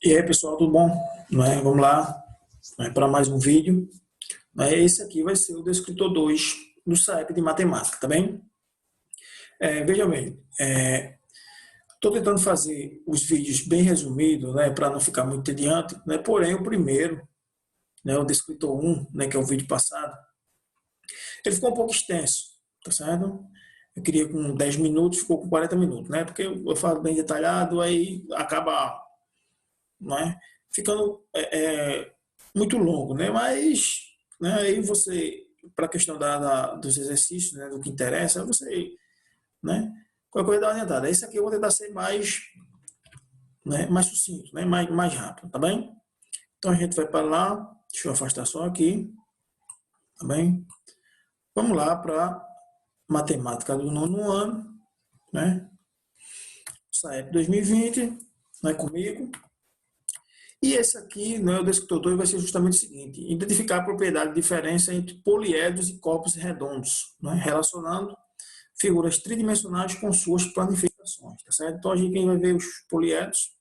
E aí, pessoal, tudo bom? Vamos lá, para mais um vídeo. Esse aqui vai ser o Descritor 2 do SAEP de Matemática, tá bem? Veja bem, estou tentando fazer os vídeos bem resumidos, para não ficar muito tediante, porém o primeiro, o Descritor 1, que é o vídeo passado, ele ficou um pouco extenso, tá certo? Eu queria com 10 minutos, ficou com 40 minutos, porque eu falo bem detalhado, aí acaba, não é? Ficando muito longo, Mas, aí você, para a questão dos exercícios, do que interessa, você, né? Qualquer coisa dá uma adiantada. Esse aqui eu vou tentar ser mais sucinto, mais rápido, tá bem? Então a gente vai para lá, deixa eu afastar só aqui, tá bem? Vamos lá para matemática do nono ano, SAEP 2020, comigo. E esse aqui, o descritor 2 vai ser justamente o seguinte: identificar a propriedade de diferença entre poliedros e corpos redondos, relacionando figuras tridimensionais com suas planificações, tá certo? Então a gente vai ver os poliedros,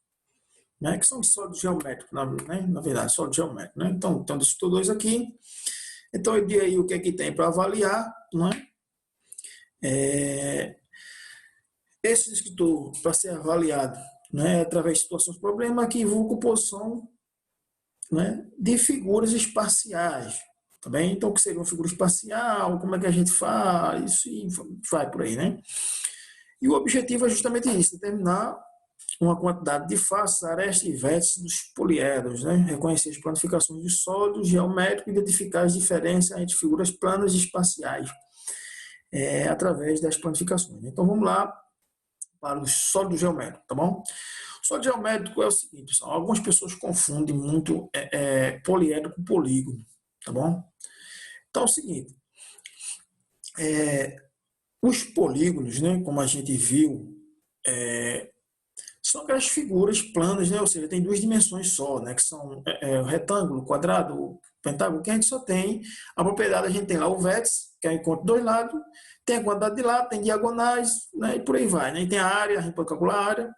que são sólidos geométricos, na verdade, sólidos geométricos, Então, tem o descritor 2 aqui. Então eu digo aí o que é que tem para avaliar, Esse descritor, para ser avaliado, através de situações de problema, que envolve composição, de figuras espaciais, tá bem? Então, o que seria uma figura espacial, como é que a gente faz, e vai por aí, E o objetivo é justamente isso, determinar uma quantidade de faces, arestas e vértices dos poliedros, reconhecer as planificações de sólidos geométricos e identificar as diferenças entre figuras planas e espaciais, através das planificações. Então, vamos lá para os sólidos geométricos, tá bom? Sólido geométrico é o seguinte, pessoal, algumas pessoas confundem muito poliedro com polígono, tá bom? Então é o seguinte, os polígonos, como a gente viu, são aquelas figuras planas, ou seja, tem duas dimensões só, que são o retângulo, o quadrado, o pentágono, que a gente só tem a propriedade, a gente tem lá o vértice, que é o encontro dos lados, tem a quantidade de lado, tem diagonais, e por aí vai, E tem a área, a gente pode calcular a área.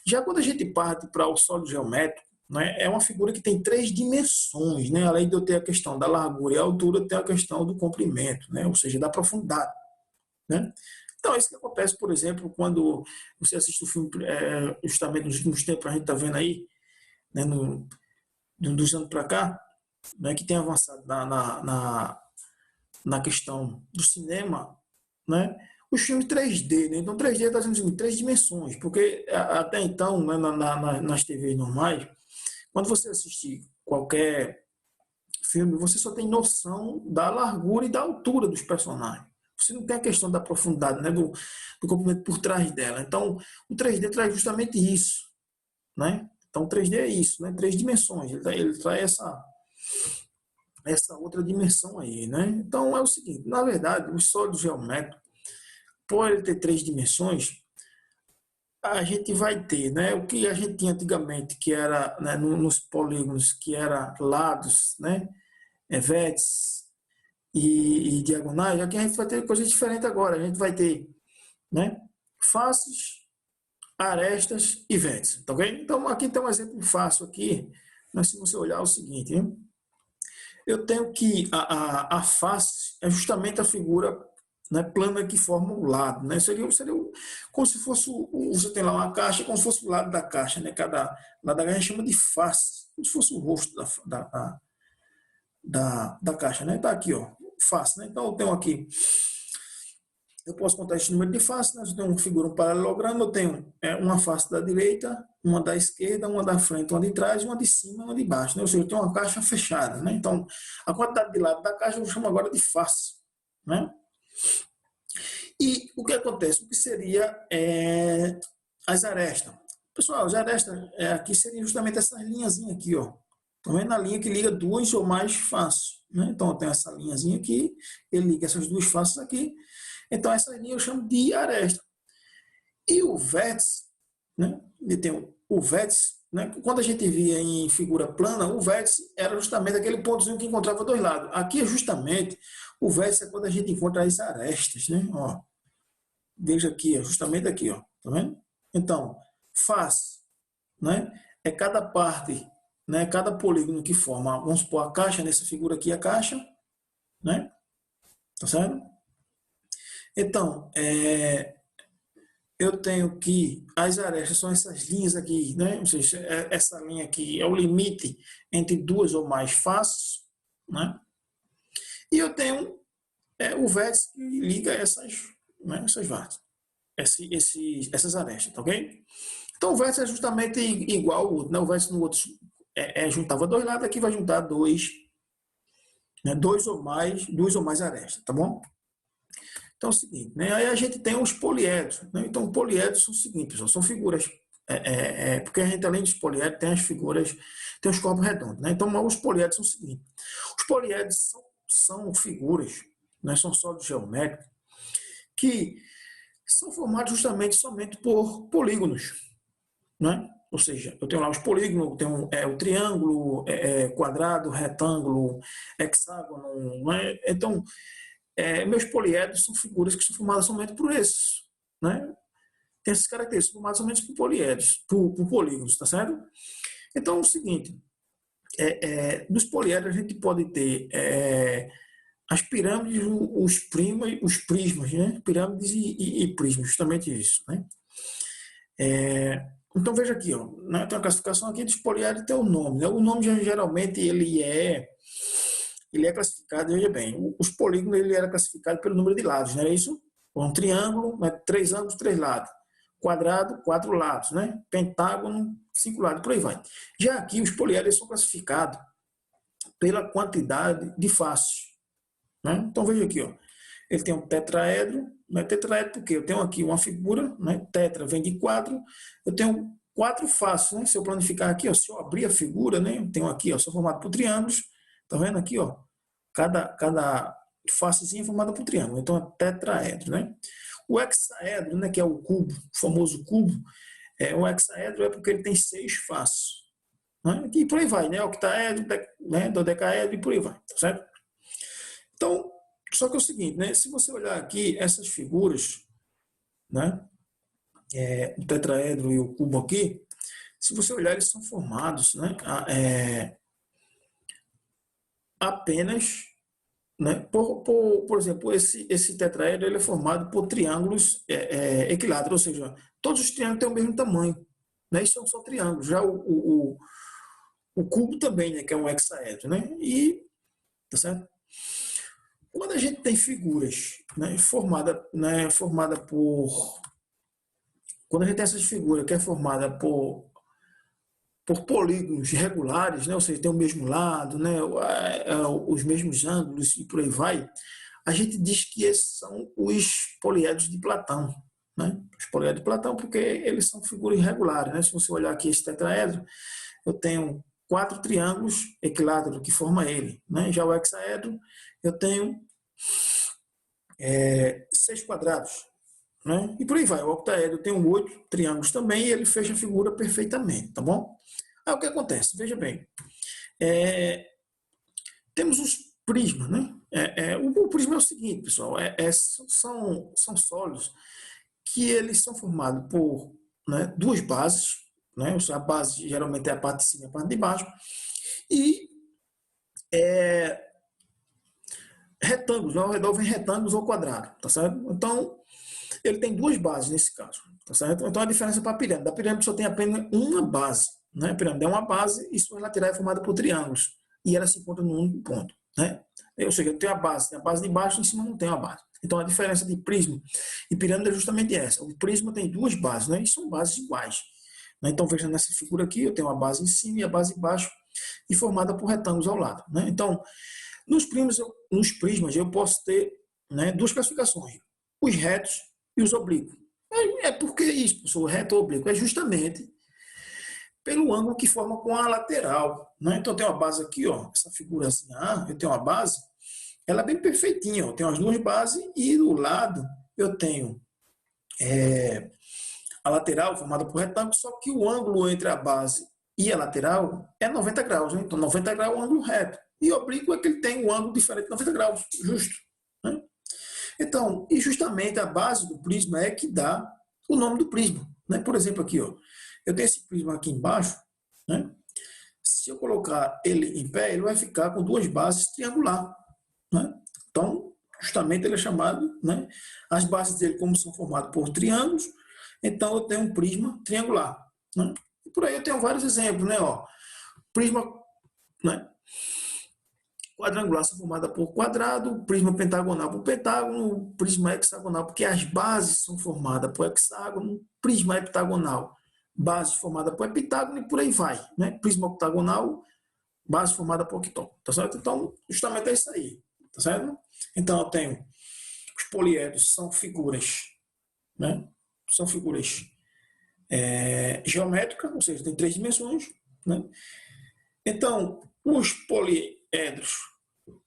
Já quando a gente parte para o sólido geométrico, é uma figura que tem três dimensões, Além de eu ter a questão da largura e altura, tem a questão do comprimento, Ou seja, da profundidade, Então, é isso que acontece, por exemplo, quando você assiste o filme, justamente nos últimos tempos, a gente está vendo aí, dos anos para cá, que tem avançado na questão do cinema, os filmes 3D, Então, 3D está sendo em três dimensões, porque até então, nas TVs normais, quando você assiste qualquer filme, você só tem noção da largura e da altura dos personagens. Você não tem a questão da profundidade, do comprimento por trás dela. Então, o 3D traz justamente isso, Então, o 3D é isso, Três dimensões. Ele traz essa outra dimensão aí, Então, é o seguinte, na verdade, o sólido geométrico, por ele ter três dimensões, a gente vai ter, o que a gente tinha antigamente, que era, nos polígonos, que era lados, vértices e diagonais, aqui a gente vai ter coisa diferente agora. A gente vai ter, faces, arestas e vértices, tá ok? Então, aqui tem um exemplo fácil aqui, mas se você olhar é o seguinte, eu tenho que a face é justamente a figura plana que forma o lado, Seria como se fosse você tem lá uma caixa, como se fosse o lado da caixa, Cada lado da caixa a gente chama de face, como se fosse o rosto da caixa, Tá aqui, ó, face, Então eu tenho aqui, eu posso contar esse número de faces, Eu tenho uma figura, um paralelogramo, eu tenho uma face da direita, uma da esquerda, uma da frente, uma de trás, uma de cima, uma de baixo, Ou seja, eu tenho uma caixa fechada, Então a quantidade de lado da caixa eu chamo agora de face, E o que acontece? O que seria as arestas? Pessoal, as arestas aqui seriam justamente essas linhazinhas aqui, ó. Tá vendo a linha que liga duas ou mais faces, Então eu tenho essa linhazinha aqui, ele liga essas duas faces aqui. Então essa linha eu chamo de aresta. E o vértice, E tem o vértice, Quando a gente via em figura plana, o vértice era justamente aquele pontozinho que encontrava dois lados. Aqui é justamente o vértice é quando a gente encontra as arestas, Ó, veja aqui, justamente aqui, ó, tá vendo? Então, face, é cada parte, né, cada polígono que forma, vamos supor, a caixa, nessa figura aqui, a caixa, né? Tá certo? Então, eu tenho que as arestas são essas linhas aqui, né? Ou seja, essa linha aqui é o limite entre duas ou mais faces, né? E eu tenho o vértice que liga essas vértices, essas arestas, tá ok? Então o vértice é justamente igual ao outro, né? O vértice no outro juntava dois lados, aqui vai juntar dois, né? Duas ou mais arestas, tá bom? Então é o seguinte, né? Aí a gente tem os poliedros, né? Então poliedros são o seguinte, pessoal, são figuras, porque a gente além dos poliedros tem as figuras, tem os corpos redondos, né? Então os poliedros são o seguinte, os poliedros são figuras, né? São sólidos geométricos que são formados justamente somente por polígonos, né? Ou seja, eu tenho lá os polígonos, tenho o triângulo, quadrado, retângulo, hexágono, né? Então meus poliedros são figuras que são formadas somente por esses, né? Tem essas características, são formadas somente por poliedros, por polígonos, tá certo? Então é o seguinte, dos poliedros a gente pode ter as pirâmides, os prismas, né? Pirâmides e prismas, justamente isso, né? Então veja aqui, ó, né? Tem uma classificação aqui dos poliedros, tem o nome, né? O nome geralmente ele é classificado, veja bem, os polígonos ele era classificado pelo número de lados, não era isso? Um triângulo, né? 3 ângulos, 3 lados. Quadrado, 4 lados, né? Pentágono, 5 lados, por aí vai. Já aqui os poliedros são classificados pela quantidade de faces, né? Então veja aqui, ó, ele tem um tetraedro, né? Tetraedro porque eu tenho aqui uma figura, né? Tetra vem de 4, eu tenho 4 faces, né? Se eu planificar aqui, ó, se eu abrir a figura, né? Eu tenho aqui, ó, sou formado por triângulos, tá vendo aqui, ó? Cada facezinha é formada por triângulo, então é tetraedro, né? O hexaedro, né, que é o cubo, o famoso cubo, o hexaedro é porque ele tem 6 faces, né? E por aí vai, né? Octaedro, né? Dodecaedro e por aí vai, tá certo? Então, só que é o seguinte, né? Se você olhar aqui essas figuras, né? O tetraedro e o cubo aqui, se você olhar, eles são formados, né? Apenas, né? Por exemplo, esse tetraedro ele é formado por triângulos equiláteros, ou seja, todos os triângulos têm o mesmo tamanho, né? Isso são só triângulos. Já o cubo também, né? Que é um hexaedro, né? E, tá certo? Quando a gente tem figuras, né? Formada por... Quando a gente tem essas figuras que é formada por polígonos regulares, né? Ou seja, tem o mesmo lado, né? Os mesmos ângulos e por aí vai, a gente diz que esses são os poliedros de Platão, né? Os poliedros de Platão, porque eles são figuras regulares, né? Se você olhar aqui esse tetraedro, eu tenho 4 triângulos equiláteros que formam ele, né? Já o hexaedro, eu tenho 6 quadrados, né? E por aí vai. O octaedro tem 8 triângulos também e ele fecha a figura perfeitamente, tá bom? Aí o que acontece? Veja bem, temos os prismas, né? O prisma é o seguinte, pessoal, são sólidos que eles são formados por, né, duas bases, né? A base geralmente é a parte de cima e a parte de baixo, e retângulos, ao redor vem retângulos ou quadrados, tá certo? Então, ele tem duas bases nesse caso, tá certo? Então, a diferença para a pirâmide. A pirâmide só tem apenas uma base, né? A pirâmide é uma base e suas laterais é formada por triângulos, e ela se encontra num único ponto, né? Ou seja, tem a base de baixo e em cima não tem a base. Então, a diferença de prisma e pirâmide é justamente essa. O prisma tem duas bases, né? E são bases iguais. Então, veja nessa figura aqui, eu tenho a base em cima e a base embaixo, e formada por retângulos ao lado, né? Então, nos prismas eu posso ter, né, duas classificações, os retos e os oblíquos. Por que isso, professor? Reto ou oblíquo? É justamente pelo ângulo que forma com a lateral, né? Então, eu tenho uma base aqui, ó, essa figurazinha A, eu tenho uma base, ela é bem perfeitinha, ó, eu tenho as duas bases e do lado eu tenho a lateral formada por retângulo, só que o ângulo entre a base e a lateral é 90 graus, né? Então 90 graus é o ângulo reto. E o oblíquo é que ele tem um ângulo diferente de 90 graus, justo, né? Então, e justamente a base do prisma é que dá o nome do prisma, né? Por exemplo, aqui, ó, eu tenho esse prisma aqui embaixo, né? Se eu colocar ele em pé, ele vai ficar com duas bases triangular, né? Então, justamente ele é chamado, né? As bases dele, como são formadas por triângulos, então eu tenho um prisma triangular, né? E por aí eu tenho vários exemplos, né? Ó, prisma, né? Quadrangular são formadas por quadrado, prisma pentagonal por pentágono, prisma hexagonal, porque as bases são formadas por hexágono, prisma heptagonal, base formada por heptágono e por aí vai, né? Prisma octagonal, base formada por octógono, tá certo? Então, justamente é isso aí, tá certo? Então, eu tenho os poliedros, são figuras, né? São figuras geométricas, ou seja, tem três dimensões, né? Então, os poliedros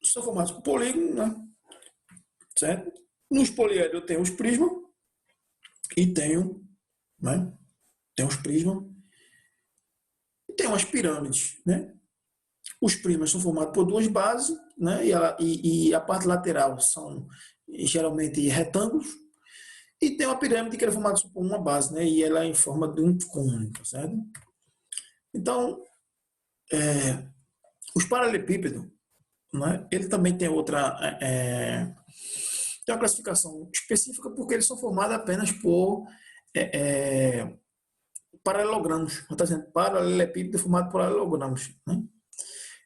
são formados por polígono, né? Certo? Nos poliedros eu tenho os prismas e tenho, né? Tem os prismas e tem as pirâmides, né? Os prismas são formados por duas bases, né? E a parte lateral são geralmente retângulos. E tem uma pirâmide que é formada por uma base, né? E ela é em forma de um cone, tá certo? Então, os paralelepípedos, né? Ele também tem outra tem uma classificação específica porque eles são formados apenas por paralelogramos. Está dizendo paralelepípedo formado por paralelogramos, né?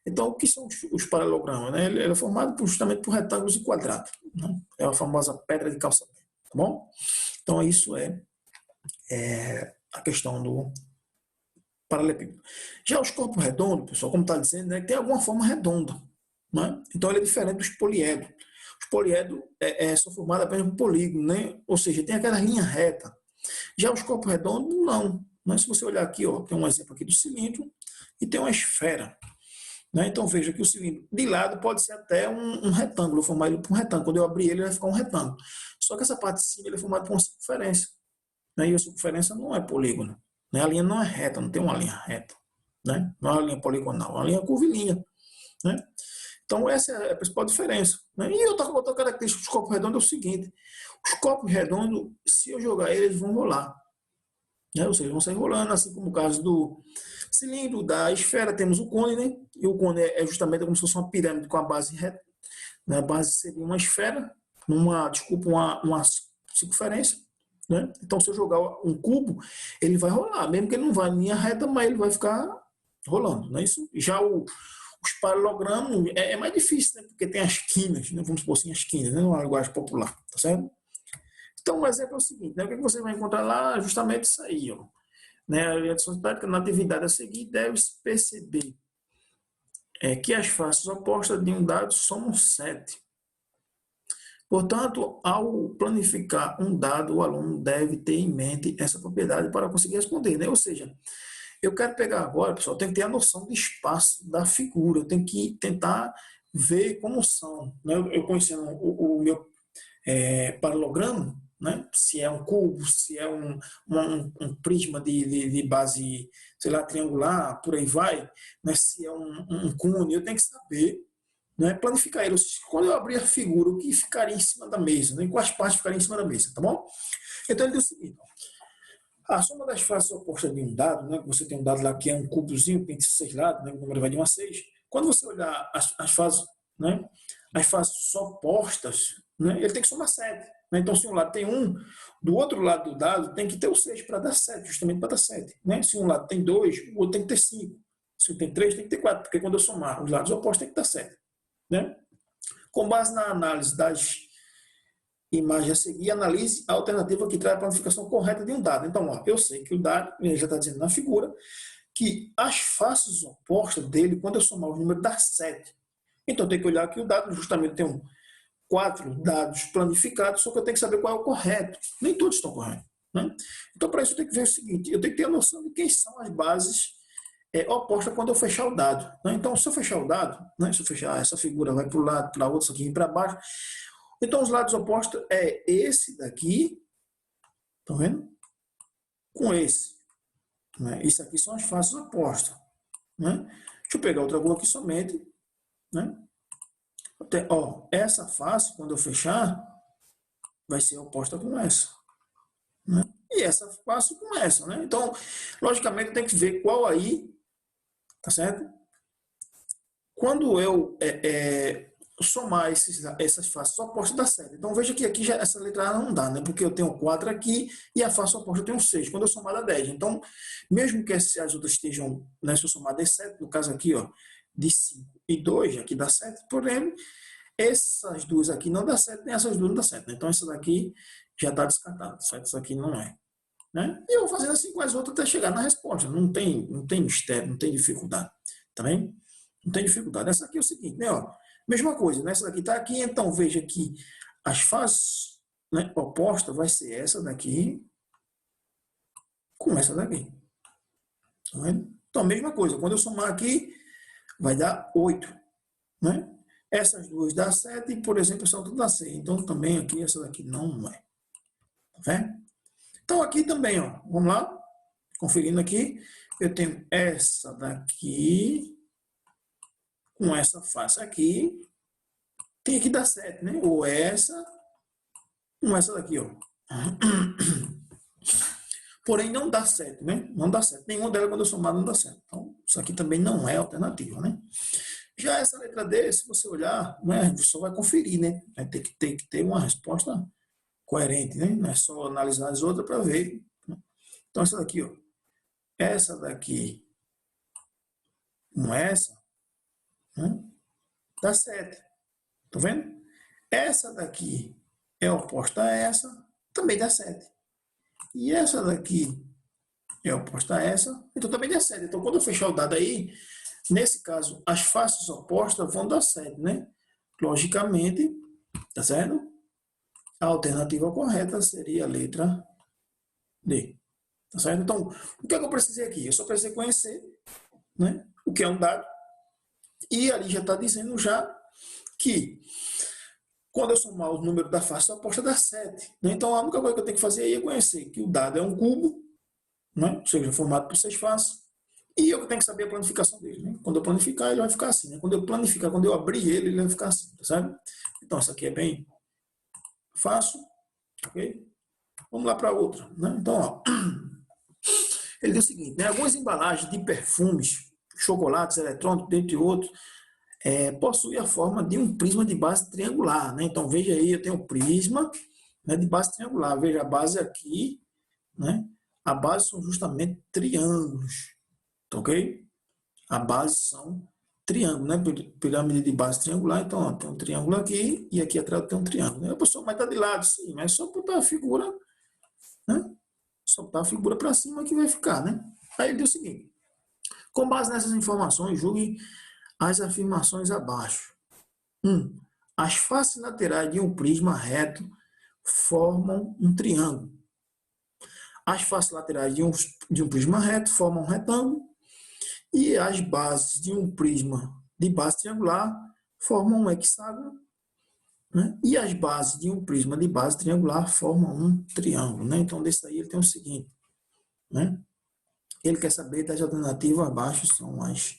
Então, o que são os paralelogramas? Né? Ele é formado justamente por retângulos e quadrados, né? É a famosa pedra de calçamento, tá bom? Então, isso é a questão do paralelepípedo. Já os corpos redondos, pessoal, como está dizendo, né, tem alguma forma redonda, né? Então, ele é diferente dos poliedros. Os poliedros são formados apenas por polígono, né? Ou seja, tem aquela linha reta. Já os corpos redondos, não. Mas se você olhar aqui, ó, tem um exemplo aqui do cilindro e tem uma esfera. Né? Então veja que o cilindro de lado pode ser até um retângulo, eu formar ele por um retângulo. Quando eu abrir ele, vai ficar um retângulo. Só que essa parte de cima ele é formada por uma circunferência. Né? E a circunferência não é polígono. Né? A linha não é reta, não tem uma linha reta. Né? Não é uma linha poligonal, é uma linha curvilínea. Né? Então essa é a principal diferença. Né? E outra característica dos corpos redondos é o seguinte: os corpos redondos, se eu jogar eles vão rolar. Né? Ou seja, vão sair rolando, assim como o caso do cilindro, da esfera, temos o cone, né? E o cone é justamente como se fosse uma pirâmide com a base reta. Né? A base seria uma esfera, uma circunferência. Né? Então, se eu jogar um cubo, ele vai rolar, mesmo que ele não vá em linha reta, mas ele vai ficar rolando. Não é isso? Já os paralelogramas é mais difícil, né? Porque tem as quinas, né? Vamos supor assim, as quinas, né? Numa linguagem popular, tá certo? Então, um exemplo é o seguinte, né? O que você vai encontrar lá é justamente isso aí, ó. Né? A orientação prática na atividade a seguir deve-se perceber que as faces opostas de um dado somam 7. Portanto, ao planificar um dado, o aluno deve ter em mente essa propriedade para conseguir responder. Né? Ou seja, eu quero pegar agora, pessoal, tem que ter a noção de espaço da figura, eu tenho que tentar ver como são. Né? Eu conhecendo o meu paralelogramo, né? Se é um cubo, se é um prisma de base, sei lá, triangular, por aí vai, né? Se é um cone, eu tenho que saber, né? Planificar ele. Quando eu abrir a figura, o que ficaria em cima da mesa, né? Em quais partes ficariam em cima da mesa, tá bom? Então ele diz o seguinte: a soma das faces opostas de um dado, né? Você tem um dado lá que é um cubozinho, tem 6 lados, né? O número vai de 1 a 6. Quando você olhar as faces, né? As faces opostas, né? Ele tem que somar 7. Né? Então, se um lado tem 1, do outro lado do dado tem que ter o 6 para dar 7, justamente para dar 7. Né? Se um lado tem 2, o outro tem que ter 5. Se tem 3, tem que ter 4, porque quando eu somar os lados opostos tem que dar 7. Né? Com base na análise das imagens a seguir, analise a alternativa que traz a planificação correta de um dado. Então, ó, eu sei que o dado, ele já está dizendo na figura, que as faces opostas dele, quando eu somar os números, dá 7. Então, eu tenho que olhar que o dado justamente tem 4 dados planificados, só que eu tenho que saber qual é o correto. Nem todos estão corretos. Né? Então, para isso, eu tenho que ver o seguinte: eu tenho que ter a noção de quem são as bases opostas quando eu fechar o dado. Né? Então, se eu fechar o dado, né? Se eu fechar essa figura, vai para o lado, para outro, isso aqui para baixo. Então, os lados opostos é esse daqui, estão vendo? Com esse. Né? Isso aqui são as faces opostas. Né? Deixa eu pegar outra cor aqui somente. Né? Ó, essa face, quando eu fechar, vai ser oposta com essa. Né? E essa face com essa. Né? Então, logicamente, tem que ver qual aí Tá certo? Quando eu somar essas faces opostas, dá 7. Então, veja que aqui já, essa letra A não dá, né? Porque eu tenho 4 aqui e a face oposta eu tenho 6. Quando eu somar, dá 10. Então, mesmo que as outras estejam, né, se eu somar dê 7, no caso aqui, ó, de 5 e 2, aqui dá 7, porém, essas duas aqui não dá 7, nem essas duas não dá 7. Né? Então, essa daqui já está descartada, certo? Isso aqui não é. Né? E eu vou fazendo assim com as outras até chegar na resposta. Não tem mistério, não tem dificuldade. Tá bem? Não tem dificuldade. Essa aqui é o seguinte, né? Ó, mesma coisa, né? Essa daqui está aqui, então veja que as faces, né, opostas vai ser essa daqui com essa daqui. Tá vendo? Então, mesma coisa. Quando eu somar aqui, vai dar 8. Né? Essas duas dá 7 e, por exemplo, essa outra dá 6. Então, também aqui, essa daqui não é. Tá vendo? Então, aqui também, ó, vamos lá, conferindo aqui, eu tenho essa daqui com essa face aqui, tem que dar 7, né? Ou essa com essa daqui, ó. Porém, não dá certo, né? Não dá certo. Nenhuma delas, quando eu somar, não dá certo. Então, isso aqui também não é alternativa, né? Já essa letra D, se você olhar, né, você só vai conferir, né? Vai ter que ter uma resposta coerente, né? Não é só analisar as outras para ver. Então, essa daqui, ó. Essa daqui com essa, né, dá 7. Tá vendo? Essa daqui é oposta a essa, também dá 7. E essa daqui é oposta a essa, então também dá 7. Então, quando eu fechar o dado aí, nesse caso, as faces opostas vão dar 7, né? Logicamente, tá certo? A alternativa correta seria a letra D. Tá certo? Então, o que é que eu precisei aqui? Eu só precisei conhecer, né, o que é um dado. E ali já está dizendo já que quando eu somar os números da face oposta dá 7. Né? Então, a única coisa que eu tenho que fazer aí é conhecer que o dado é um cubo, né? Ou seja, formado por 6 faces, e eu tenho que saber a planificação dele. Né? Quando eu planificar, ele vai ficar assim. Né? Quando eu planificar, quando eu abrir ele, ele vai ficar assim. Tá certo? Então, isso aqui é bem fácil. Ok? Vamos lá para outra. Né? Então, ó, ele diz o seguinte, né? Algumas embalagens de perfumes, chocolates, eletrônicos, dentre outros, possui a forma de um prisma de base triangular. Né? Então, veja aí, eu tenho um prisma, né, de base triangular. Veja a base aqui, né? A base são justamente triângulos, tá ok? A base são triângulos, né? Pirâmide de base triangular. Então, ó, tem um triângulo aqui e aqui atrás tem um triângulo. Né? A pessoa vai estar de lado, sim, mas só botar a figura, né? Só botar a figura para cima que vai ficar, né? Aí ele diz o seguinte: com base nessas informações, julgue as afirmações abaixo. 1. As faces laterais de um prisma reto formam um triângulo. As faces laterais de um prisma reto formam um retângulo. E as bases de um prisma de base triangular formam um hexágono. Né? E as bases de um prisma de base triangular formam um triângulo. Né? Então, desse aí ele tem o seguinte. Né? Ele quer saber das alternativas abaixo são as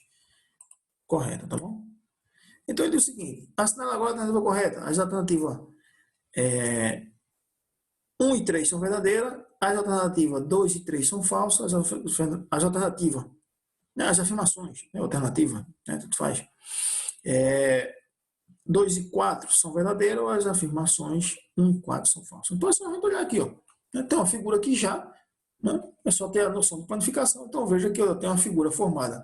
corretas, tá bom? Então, ele diz o seguinte: assinala agora a alternativa correta. As alternativas 1 e 3 são verdadeiras, as alternativas 2 e 3 são falsas, as alternativas, né, as afirmações, né, alternativa, né, tudo faz. 2 e 4 são verdadeiras, as afirmações 1 e 4 são falsas. Então, é só a gente olhar aqui, ó. Tem uma figura aqui já, né? É só ter a noção de planificação. Então, veja que eu tenho uma figura formada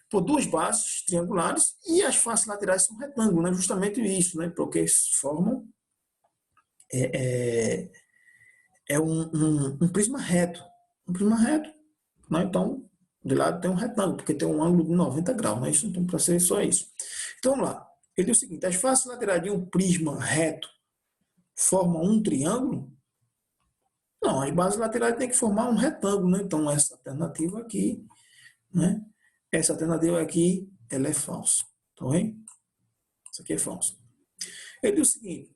por duas bases triangulares e as faces laterais são retângulos, né? Justamente isso, né? Porque formam um prisma reto. Um prisma reto, né? Então, de lado tem um retângulo, porque tem um ângulo de 90 graus, né? Isso não tem para ser só isso. Então, vamos lá. Ele diz o seguinte: as faces laterais de um prisma reto formam um triângulo? Não, as bases laterais têm que formar um retângulo, né? Então, essa alternativa aqui, né? Essa alternativa aqui, ela é falsa. Tá bem? Isso aqui é falso. Ele diz o seguinte: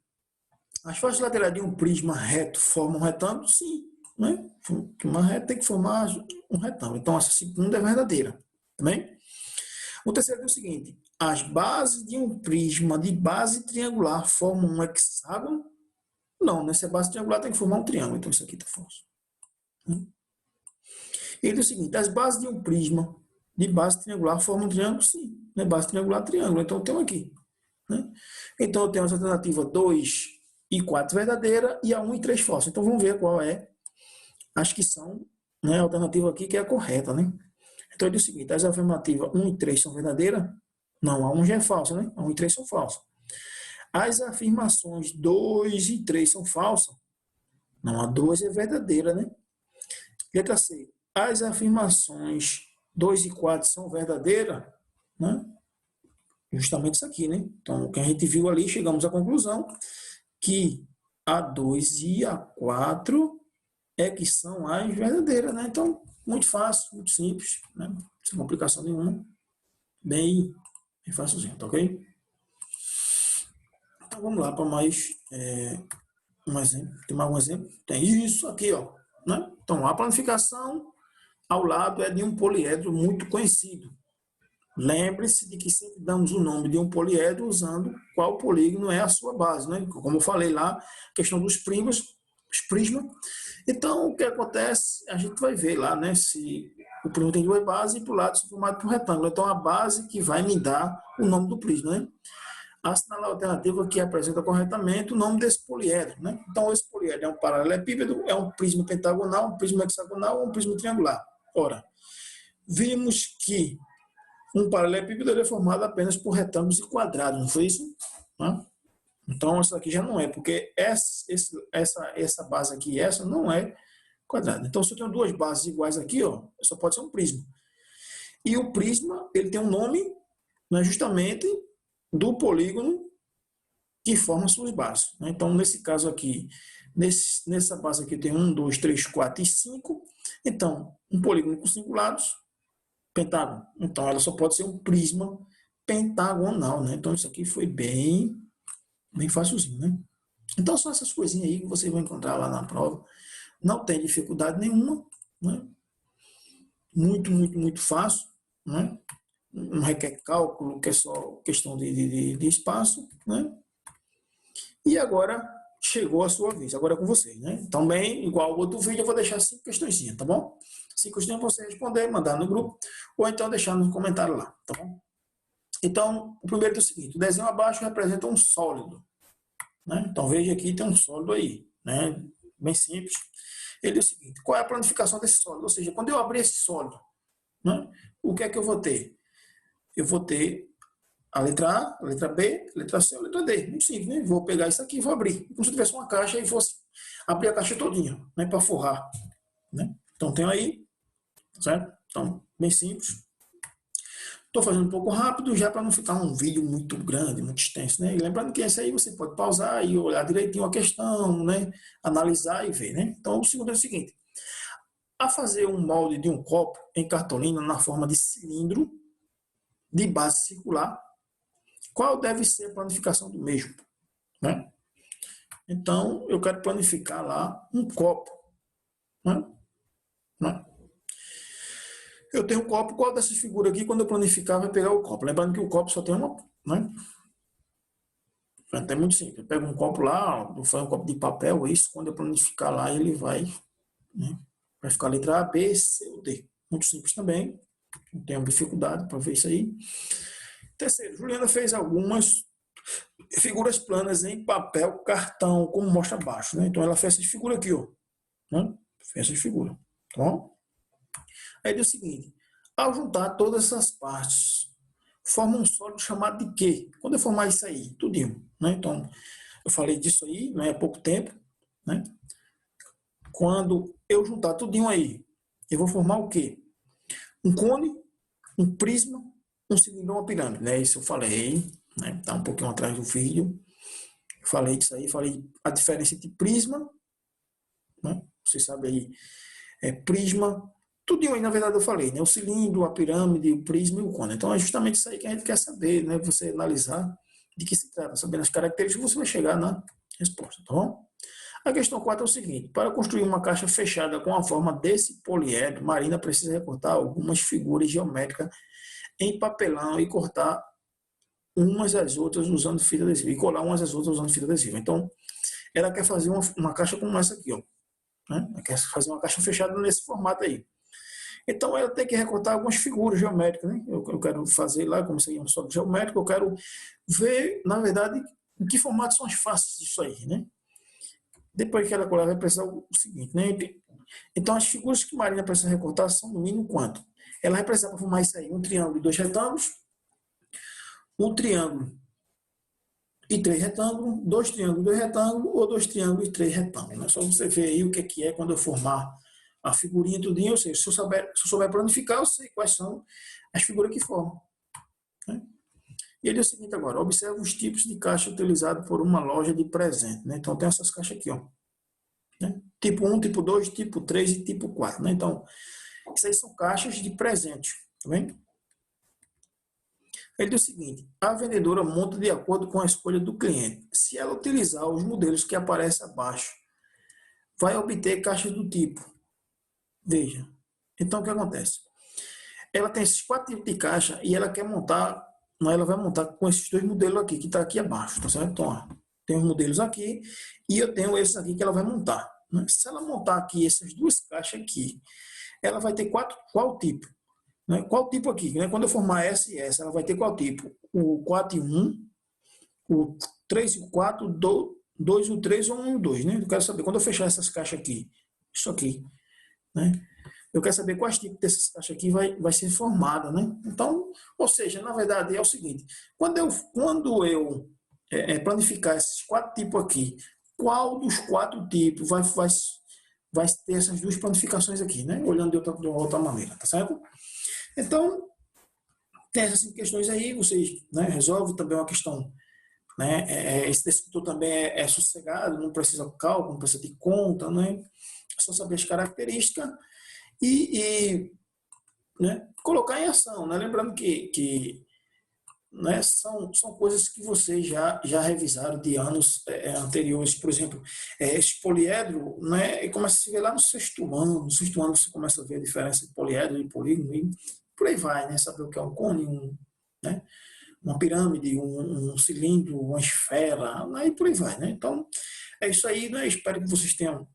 as faces laterais de um prisma reto formam um retângulo? Sim. Né? Um prisma reto tem que formar um retângulo. Então, essa segunda é verdadeira. Também? O terceiro diz o seguinte: as bases de um prisma de base triangular formam um hexágono? Não, nessa base triangular tem que formar um triângulo. Então, isso aqui está falso. Ele diz o seguinte: as bases de um prisma de base triangular forma um triângulo? Sim, né? Base triangular, triângulo. Então, temos aqui. Né? Então, eu tenho as alternativas 2 e 4 verdadeira e a 1 e 3 falsa. Então, vamos ver qual é as que são, né, a alternativa aqui que é a correta. Né? Então, eu digo o seguinte, as afirmativas 1 e 3 são verdadeiras? Não, a 1 já é falsa, né? A 1 e 3 são falsas. As afirmações 2 e 3 são falsas? Não, a 2 é verdadeira, né? Letra C. As afirmações 2 e 4 são verdadeiras? Né? Justamente isso aqui, né? Então, o que a gente viu ali, chegamos à conclusão que a 2 e a 4 é que são as verdadeiras, né? Então, muito fácil, muito simples, né? Sem complicação nenhuma. Bem facilzinho, tá ok? Então, vamos lá para mais um exemplo. Tem mais um exemplo? Tem isso aqui, ó. Né? Então, a planificação ao lado é de um poliedro muito conhecido. Lembre-se de que sempre damos o nome de um poliedro usando qual polígono é a sua base, né? Como eu falei lá, questão dos prismas, os prismas. Então, o que acontece, a gente vai ver lá, né? Se o prisma tem duas bases e para o lado é formado por retângulo. Então, a base que vai me dar o nome do prisma, né? Assinalar a alternativa que apresenta corretamente o nome desse poliedro, né? Então, esse poliedro é um paralelepípedo, é um prisma pentagonal, um prisma hexagonal ou um prisma triangular. Ora, vimos que um paralelepípedo é formado apenas por retângulos e quadrados, não foi isso? Né? Então, essa aqui já não é, porque essa base aqui, essa não é quadrada. Então, se eu tenho duas bases iguais aqui, ó, só pode ser um prisma. E o prisma, ele tem um nome, né, justamente do polígono que forma suas bases. Né? Então, nesse caso aqui, nessa base aqui tem 1, 2, 3, 4 e 5. Então, um polígono com 5 lados, pentágono. Então, ela só pode ser um prisma pentagonal. Né? Então, isso aqui foi bem facilzinho. Né? Então, são essas coisinhas aí que você vai encontrar lá na prova. Não tem dificuldade nenhuma. Né? Muito fácil. Né? Não requer cálculo, que é só questão de espaço, né? E agora chegou a sua vez, agora é com vocês, né? Também, igual ao outro vídeo, eu vou deixar 5 questões, tá bom? 5 questões para você responder, mandar no grupo, ou então deixar no comentário lá, tá bom? Então, o primeiro é o seguinte, o desenho abaixo representa um sólido, né? Então, veja aqui, tem um sólido aí, né? Bem simples. Ele é o seguinte, qual é a planificação desse sólido? Ou seja, quando eu abrir esse sólido, né? O que é que eu vou ter? Eu vou ter a letra A, a letra B, a letra C, a letra D. Muito simples, né? Vou pegar isso aqui e vou abrir. Como se tivesse uma caixa e fosse abrir a caixa todinha, né? Para forrar. Né? Então, tem aí, certo? Então, bem simples. Estou fazendo um pouco rápido já para não ficar um vídeo muito grande, muito extenso, né? E lembrando que esse aí você pode pausar e olhar direitinho a questão, né? Analisar e ver, né? Então, o segundo é o seguinte. A fazer um molde de um copo em cartolina na forma de cilindro de base circular, qual deve ser a planificação do mesmo? Né? Então, eu quero planificar lá um copo. Né? Eu tenho um copo, qual dessas figuras aqui, quando eu planificar, vai pegar o copo? Lembrando que o copo só tem uma. Né? É muito simples. Eu pego um copo lá, vou fazer um copo de papel, isso, quando eu planificar lá, ele vai. Né? Vai ficar a letra A, B, C ou D. Muito simples também. Não tenho dificuldade para ver isso aí. Terceiro, Juliana fez algumas figuras planas em papel cartão, como mostra abaixo. Né? Então, ela fez essa figura aqui. Ó, né? Fez essa figura. Tá bom? Aí diz o seguinte, ao juntar todas essas partes, forma um sólido chamado de quê? Quando eu formar isso aí, tudinho. Né? Então, eu falei disso aí, não é há pouco tempo. Né? Quando eu juntar tudinho aí, eu vou formar o quê? Um cone, um prisma, um cilindro, uma pirâmide. Né? Isso eu falei, né? Tá um pouquinho atrás do vídeo. Eu falei disso aí, falei a diferença entre prisma, né? Você sabe aí, prisma, tudo aí, na verdade, eu falei, né? O cilindro, a pirâmide, o prisma e o cone. Então, é justamente isso aí que a gente quer saber, né? Você analisar de que se trata, sabendo as características, você vai chegar na resposta, tá bom? A questão 4 é o seguinte, para construir uma caixa fechada com a forma desse poliedro, Marina precisa recortar algumas figuras geométricas em papelão e cortar umas às outras usando fita adesiva, e colar umas às outras usando fita adesiva. Então, ela quer fazer uma caixa como essa aqui, ó. Né? Ela quer fazer uma caixa fechada nesse formato aí. Então, ela tem que recortar algumas figuras geométricas, né? Eu quero fazer lá, como seria um sólido geométrico, eu quero ver, na verdade, em que formato são as faces disso aí, né? Depois que ela colar, vai precisar o seguinte, né? Então, as figuras que Marina precisa recortar são no mínimo quanto? Ela vai precisar para formar isso aí, um triângulo e 2 retângulos, um triângulo e 3 retângulos, 2 triângulos e 2 retângulos, ou 2 triângulos e 3 retângulos. É só você ver aí o que é quando eu formar a figurinha tudinho, ou seja, se eu souber planificar, eu sei quais são as figuras que formam. Né? E ele é o seguinte agora, observe os tipos de caixa utilizados por uma loja de presente. Né? Então, tem essas caixas aqui, ó. Né? Tipo 1, tipo 2, tipo 3 e tipo 4. Né? Então, isso aí são caixas de presente. Tá vendo? Ele diz o seguinte, a vendedora monta de acordo com a escolha do cliente. Se ela utilizar os modelos que aparecem abaixo, vai obter caixas do tipo. Veja. Então, o que acontece? Ela tem esses 4 tipos de caixa e ela quer montar, ela vai montar com esses 2 modelos aqui, que está aqui abaixo, tá certo? Então, ó, tem os modelos aqui e eu tenho esses aqui que ela vai montar. Né? Se ela montar aqui essas 2 caixas aqui, ela vai ter qual tipo? Né? Qual tipo aqui? Né? Quando eu formar essa e essa, ela vai ter qual tipo? O 4 e 1, o 3 e 4, 2 e o 3 ou 1 e o 2. Né? Eu quero saber, quando eu fechar essas caixas aqui, isso aqui, né? Eu quero saber quais tipos dessas caixas aqui vai ser formada, né? Então, ou seja, na verdade é o seguinte, quando eu planificar esses 4 tipos aqui, qual dos 4 tipos vai ter essas 2 planificações aqui, né? Olhando de uma outra maneira, tá certo? Então, tem essas questões aí, vocês, né, resolvem também uma questão, né? Esse descritor também é sossegado, não precisa de cálculo, não precisa de conta, né? É só saber as características e né, colocar em ação, né? Lembrando que né, são coisas que vocês já revisaram de anos anteriores. Por exemplo, esse poliedro, né, começa a se ver lá no sexto ano. No sexto ano você começa a ver a diferença de poliedro e polígono e por aí vai, né? Saber o que é um cone, né, uma pirâmide, um cilindro, uma esfera, né, e por aí vai, né? Então, é isso aí, né? Espero que vocês tenham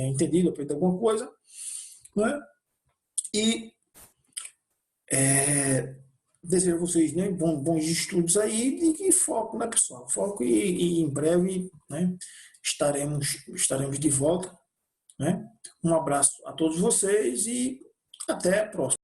entendido, aprendido alguma coisa, né? E desejo a vocês, né, bons estudos aí e foco, né, pessoal? Foco e em breve, né, estaremos de volta, né? Um abraço a todos vocês e até a próxima.